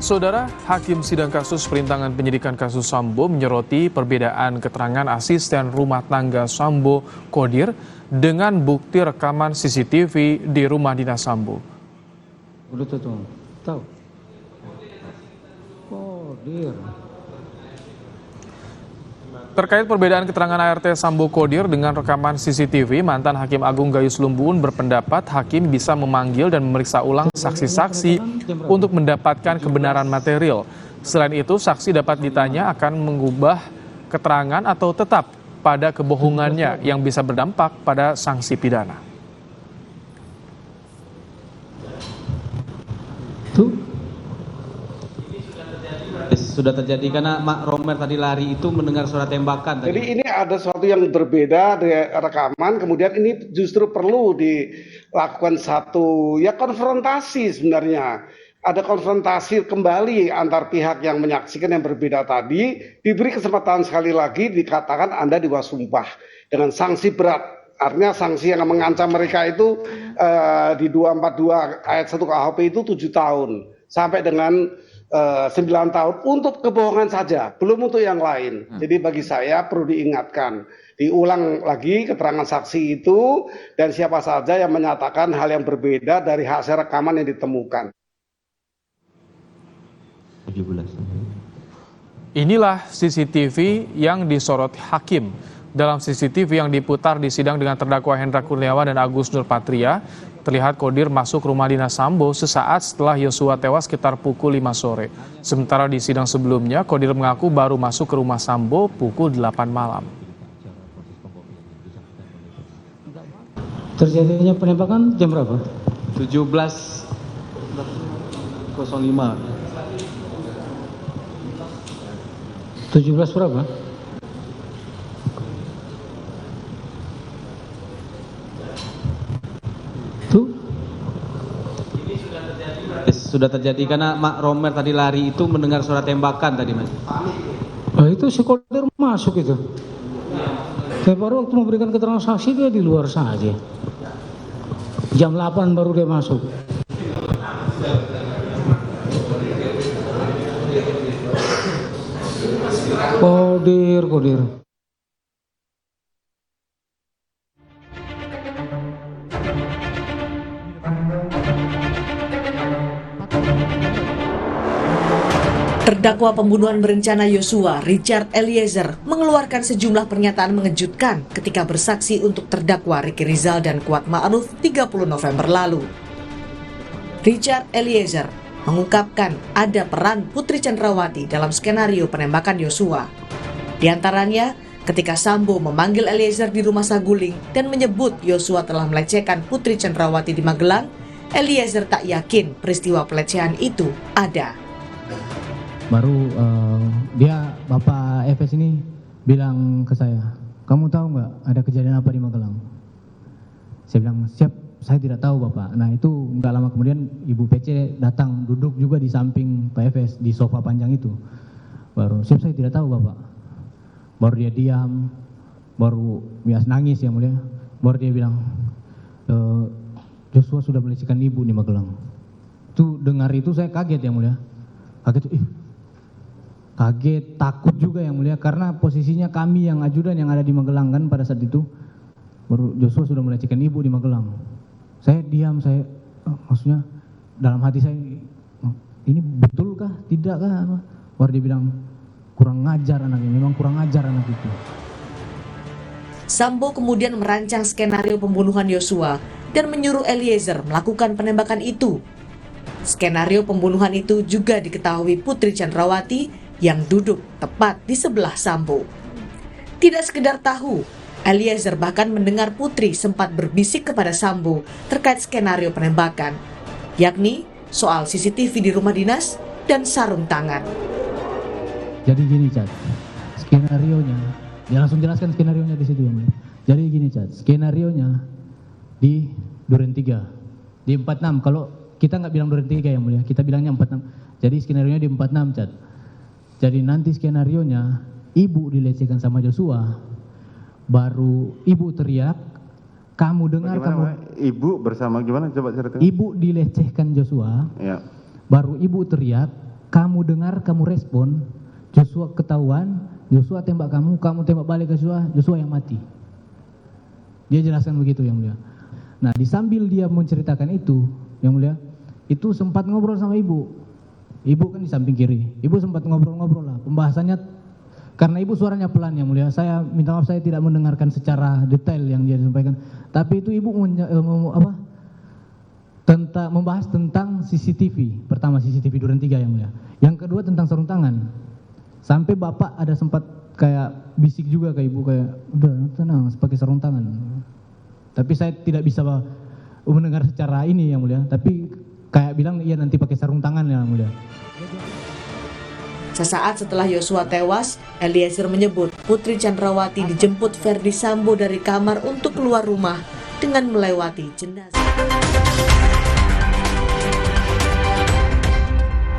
Saudara, Hakim Sidang Kasus Perintangan Penyidikan Kasus Sambo menyoroti perbedaan keterangan asisten rumah tangga Sambo Qodir dengan bukti rekaman CCTV di rumah dinas Sambo. Udah tahu. Qodir. Terkait perbedaan keterangan ART Sambo Qodir dengan rekaman CCTV, mantan Hakim Agung Gayus Lumbun berpendapat hakim bisa memanggil dan memeriksa ulang saksi-saksi untuk mendapatkan kebenaran material. Selain itu, saksi dapat ditanya akan mengubah keterangan atau tetap pada kebohongannya yang bisa berdampak pada sanksi pidana. Sudah terjadi karena Mak Romer tadi lari itu mendengar suara tembakan tadi. Jadi ini ada sesuatu yang berbeda dari rekaman, kemudian ini justru perlu dilakukan satu konfrontasi sebenarnya. Ada konfrontasi kembali antar pihak yang menyaksikan yang berbeda tadi, diberi kesempatan sekali lagi dikatakan Anda di bawah sumpah dengan sanksi berat. Artinya sanksi yang mengancam mereka itu di 242 ayat 1 KUHP itu 7 tahun sampai dengan 9 tahun untuk kebohongan saja, belum untuk yang lain. Jadi bagi saya perlu diingatkan, diulang lagi keterangan saksi itu dan siapa saja yang menyatakan hal yang berbeda dari hasil rekaman yang ditemukan. Inilah CCTV yang disorot hakim. Dalam CCTV yang diputar di sidang dengan terdakwa Hendra Kurniawan dan Agus Nurpatria, terlihat Qodir masuk rumah dinas Sambo sesaat setelah Yosua tewas sekitar pukul 5 sore. Sementara di sidang sebelumnya, Qodir mengaku baru masuk ke rumah Sambo pukul 8 malam. Terjadinya penembakan jam berapa? 17.05. 17 berapa? Sudah terjadi karena Mak Romer tadi lari itu mendengar suara tembakan tadi, Mas. Itu si Qodir masuk itu. Saya baru waktu memberikan keterangan saksi dia di luar saja. Jam 8 baru dia masuk. Qodir. Terdakwa pembunuhan berencana Yosua, Richard Eliezer, mengeluarkan sejumlah pernyataan mengejutkan ketika bersaksi untuk terdakwa Ricky Rizal dan Kuat Ma'ruf 30 November lalu. Richard Eliezer mengungkapkan ada peran Putri Chandrawati dalam skenario penembakan Yosua. Di antaranya, ketika Sambo memanggil Eliezer di rumah Saguling dan menyebut Yosua telah melecehkan Putri Chandrawati di Magelang, Eliezer tak yakin peristiwa pelecehan itu ada. Baru Bapak Efes ini bilang ke saya, kamu tahu nggak ada kejadian apa di Magelang? Saya bilang, siap, saya tidak tahu Bapak. Nah itu nggak lama kemudian Ibu PC datang duduk juga di samping Pak Efes di sofa panjang itu. Baru, siap, saya tidak tahu Bapak. Baru dia diam, baru bias nangis yang mulia. Baru dia bilang, Joshua sudah melecehkan Ibu di Magelang. Tuh dengar itu saya kaget yang mulia. Kaget, takut juga yang mulia karena posisinya kami yang ajudan yang ada di Magelang kan pada saat itu. Baru Joshua sudah melecehkan Ibu di Magelang. Saya diam, maksudnya dalam hati saya, ini betulkah, tidakkah? Baru dia bilang, kurang ngajar anak ini, memang kurang ngajar anak itu. Sambo kemudian merancang skenario pembunuhan Yosua dan menyuruh Eliezer melakukan penembakan itu. Skenario pembunuhan itu juga diketahui Putri Chandrawati yang duduk tepat di sebelah Sambo. Tidak sekedar tahu, Eliezer bahkan mendengar Putri sempat berbisik kepada Sambo terkait skenario penembakan, yakni soal CCTV di rumah dinas dan sarung tangan. Jadi gini Chat, skenarionya, dia langsung jelaskan skenarionya di situ ya. Jadi gini Chat, skenarionya di Duren 3, di 46, kalau kita nggak bilang Duren 3 yang mulia, kita bilangnya 46. Jadi skenarionya di 46 Chat. Jadi nanti skenarionya Ibu dilecehkan sama Joshua, baru Ibu teriak, kamu dengar Ibu bersama gimana coba cerita? Ibu dilecehkan Joshua, Ya. baru Ibu teriak, kamu dengar, kamu respon, Joshua ketahuan, Joshua tembak kamu, kamu tembak balik ke Joshua, Joshua yang mati. Dia jelaskan begitu yang mulia. Nah, di sambil dia menceritakan itu, yang mulia, itu sempat ngobrol sama ibu. Ibu kan di samping kiri. Ibu sempat ngobrol-ngobrol lah. Pembahasannya karena ibu suaranya pelan yang mulia. Saya minta maaf, saya tidak mendengarkan secara detail yang dia sampaikan. Tapi itu ibu membahas tentang CCTV. Pertama CCTV Duren 3 yang mulia. Yang kedua tentang sarung tangan. Sampai bapak ada sempat kayak bisik juga ke ibu kayak udah tenang pakai sarung tangan. Tapi saya tidak bisa mendengar secara ini yang mulia. Tapi kayak bilang iya nanti pakai sarung tangan yang mulia. Sesaat setelah Yosua tewas, Eliezer menyebut Putri Chandrawati dijemput Verdi Sambo dari kamar untuk keluar rumah dengan melewati jenazah.